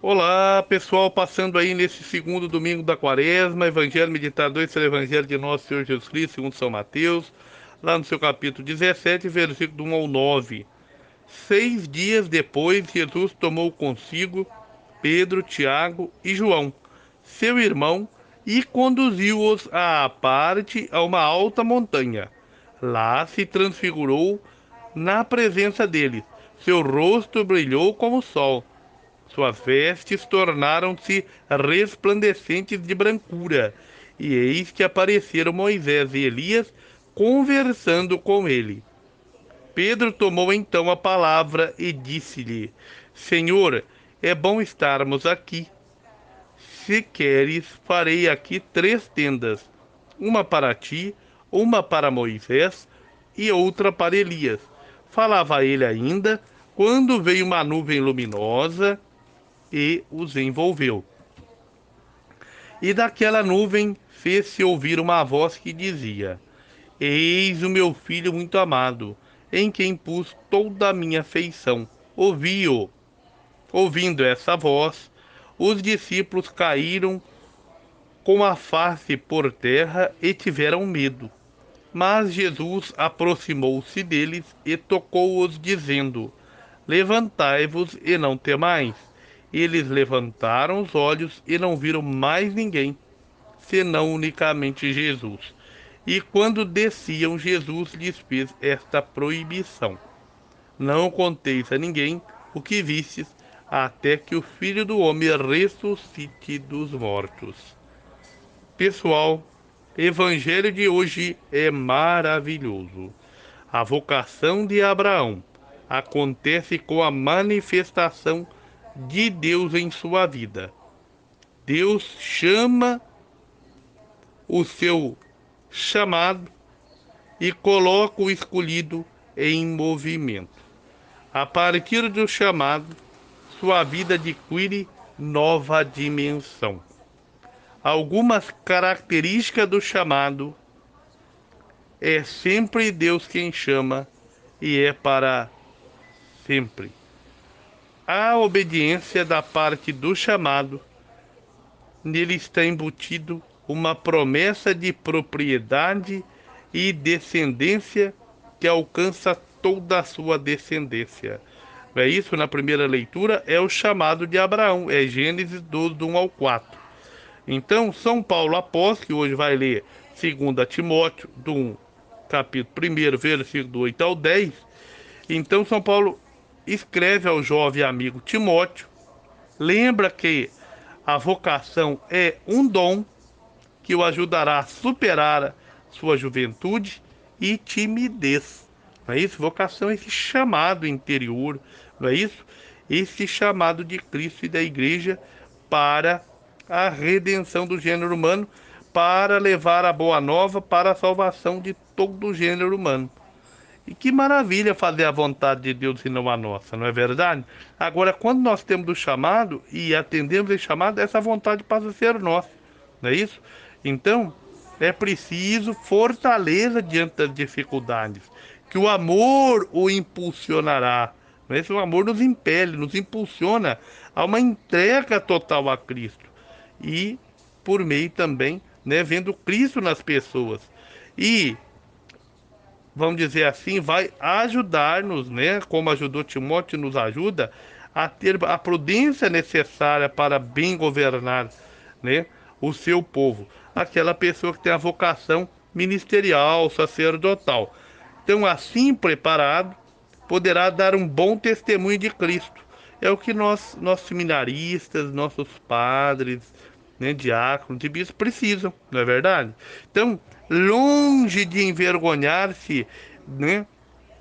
Olá, pessoal, passando aí nesse segundo domingo da Quaresma, Evangelho meditado pelo Evangelho de Nosso Senhor Jesus Cristo, segundo São Mateus, lá no seu capítulo 17, versículo do 1 ao 9. 6 dias depois, Jesus tomou consigo Pedro, Tiago e João, seu irmão, e conduziu-os à parte a uma alta montanha. Lá se transfigurou na presença deles. Seu rosto brilhou como o sol. Suas vestes tornaram-se resplandecentes de brancura, e eis que apareceram Moisés e Elias conversando com ele. Pedro tomou então a palavra e disse-lhe: Senhor, é bom estarmos aqui. Se queres, farei aqui 3 tendas: uma para ti, uma para Moisés e outra para Elias. Falava ele ainda, quando veio uma nuvem luminosa e os envolveu. E daquela nuvem fez-se ouvir uma voz que dizia: Eis o meu filho muito amado, em quem pus toda a minha afeição. Ouvi-o. Ouvindo essa voz, os discípulos caíram com a face por terra e tiveram medo. Mas Jesus aproximou-se deles e tocou-os, dizendo: Levantai-vos e não temais. Eles levantaram os olhos e não viram mais ninguém, senão unicamente Jesus. E quando desciam, Jesus lhes fez esta proibição: Não conteis a ninguém o que vistes, até que o Filho do Homem ressuscite dos mortos. Pessoal, Evangelho de hoje é maravilhoso. A vocação de Abraão acontece com a manifestação de Deus em sua vida. Deus chama o seu chamado e coloca o escolhido em movimento. A partir do chamado, sua vida adquire nova dimensão. Algumas características do chamado: é sempre Deus quem chama e é para sempre. A obediência da parte do chamado, nele está embutido uma promessa de propriedade e descendência que alcança toda a sua descendência. É isso, na primeira leitura, é o chamado de Abraão, é Gênesis 12, do 1 ao 4. Então, São Paulo apóstolo, que hoje vai ler 2 Timóteo, do capítulo 1, versículo do 8 ao 10. Então, São Paulo escreve ao jovem amigo Timóteo, lembra que a vocação é um dom que o ajudará a superar sua juventude e timidez. Não é isso? Vocação é esse chamado interior, não é isso? Esse chamado de Cristo e da Igreja para a redenção do gênero humano, para levar a boa nova para a salvação de todo o gênero humano. E que maravilha fazer a vontade de Deus e não a nossa, não é verdade? Agora, quando nós temos o chamado e atendemos esse chamado, essa vontade passa a ser nossa, não é isso? Então, é preciso fortaleza diante das dificuldades, que o amor o impulsionará, não é isso? O amor nos impele, nos impulsiona a uma entrega total a Cristo. E, por meio também, né, vendo Cristo nas pessoas. E vamos dizer assim, vai ajudar-nos, né? Como ajudou Timóteo, nos ajuda a ter a prudência necessária para bem governar, né? O seu povo. Aquela pessoa que tem a vocação ministerial, sacerdotal. Então, assim preparado, poderá dar um bom testemunho de Cristo. É o que nós seminaristas, nossos padres, né, diáconos e bispos precisam, não é verdade? Então, longe de envergonhar-se, né,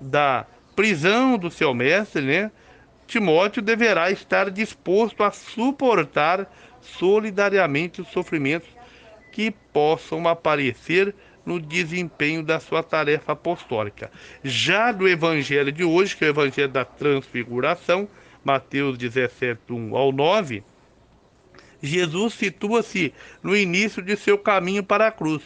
da prisão do seu mestre, né, Timóteo deverá estar disposto a suportar solidariamente os sofrimentos que possam aparecer no desempenho da sua tarefa apostólica. Já do evangelho de hoje, que é o evangelho da transfiguração, Mateus 17, 1 ao 9, Jesus situa-se no início de seu caminho para a cruz.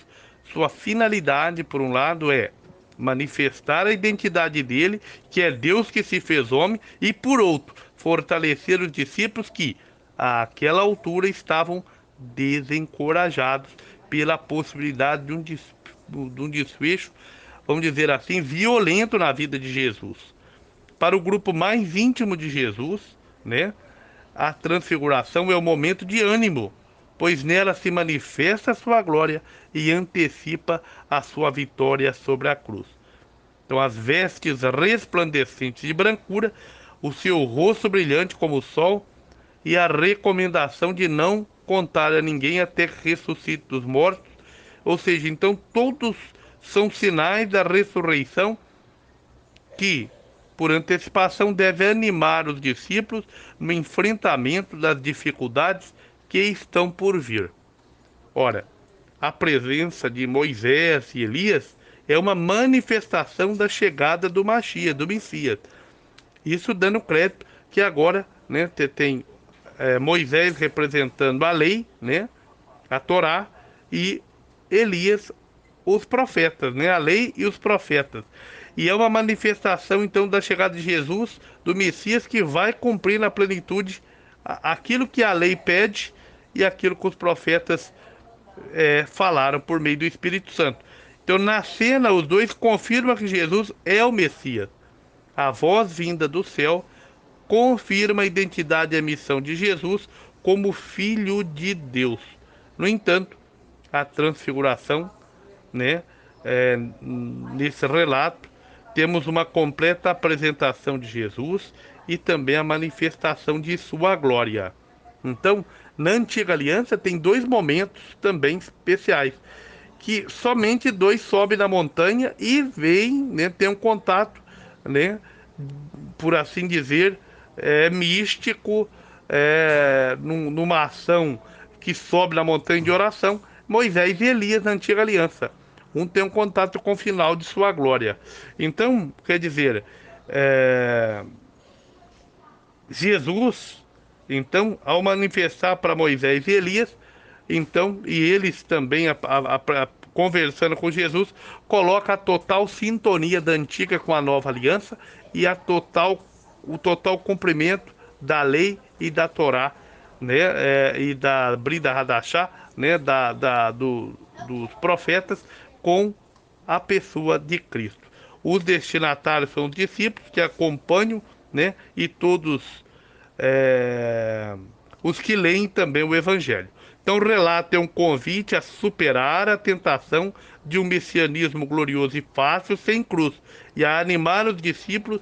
Sua finalidade, por um lado, é manifestar a identidade dele, que é Deus que se fez homem, e por outro, fortalecer os discípulos que, àquela altura estavam desencorajados pela possibilidade de um desfecho, vamos dizer assim, violento na vida de Jesus. Para o grupo mais íntimo de Jesus, né, a transfiguração é o momento de ânimo, pois nela se manifesta a sua glória e antecipa a sua vitória sobre a cruz. Então, as vestes resplandecentes de brancura, o seu rosto brilhante como o sol e a recomendação de não contar a ninguém até que ressuscite dos mortos. Ou seja, então todos são sinais da ressurreição que, por antecipação, deve animar os discípulos no enfrentamento das dificuldades que estão por vir. Ora, a presença de Moisés e Elias é uma manifestação da chegada do Mashiach, do Messias. Isso dando crédito que agora, né, tem Moisés representando a lei, né, a Torá, e Elias, os profetas, né, a lei e os profetas. E é uma manifestação, então, da chegada de Jesus, do Messias, que vai cumprir na plenitude aquilo que a lei pede e aquilo que os profetas falaram por meio do Espírito Santo. Então, na cena, os dois confirmam que Jesus é o Messias. A voz vinda do céu confirma a identidade e a missão de Jesus como Filho de Deus. No entanto, a transfiguração, né, nesse relato, temos uma completa apresentação de Jesus e também a manifestação de sua glória. Então, na antiga aliança tem dois momentos também especiais, que somente dois sobem na montanha e veem, né, tem um contato, né, por assim dizer, místico, numa ação que sobe na montanha de oração, Moisés e Elias na antiga aliança. Um tem um contato com o final de sua glória. Então, quer dizer, Jesus, então, ao manifestar para Moisés e Elias, então, e eles também conversando com Jesus, coloca a total sintonia da antiga com a nova aliança e o total cumprimento da lei e da Torá, né, e da Brida Hadashah, né, dos profetas, com a pessoa de Cristo. Os destinatários são os discípulos que acompanham, né, e todos os que leem também o Evangelho. Então, o relato é um convite a superar a tentação de um messianismo glorioso e fácil sem cruz, e a animar os discípulos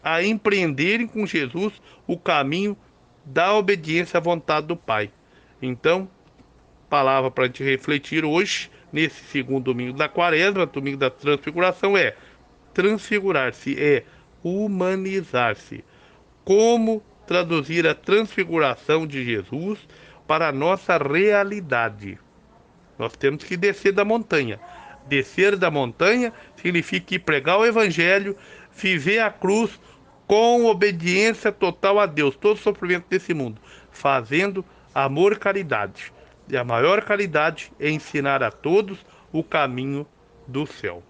a empreenderem com Jesus o caminho da obediência à vontade do Pai. Então, palavra para a gente refletir hoje, nesse segundo domingo da Quaresma, domingo da Transfiguração, é transfigurar-se, é humanizar-se. Como traduzir a transfiguração de Jesus para a nossa realidade? Nós temos que descer da montanha. Descer da montanha significa ir pregar o Evangelho, viver a cruz com obediência total a Deus, todo o sofrimento desse mundo, fazendo amor e caridade. E a maior caridade é ensinar a todos o caminho do céu.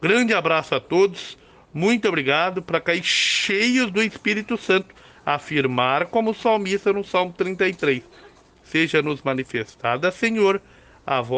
Grande abraço a todos, muito obrigado, para cair cheios do Espírito Santo, afirmar como salmista no Salmo 33: seja-nos manifestada, Senhor, a vossa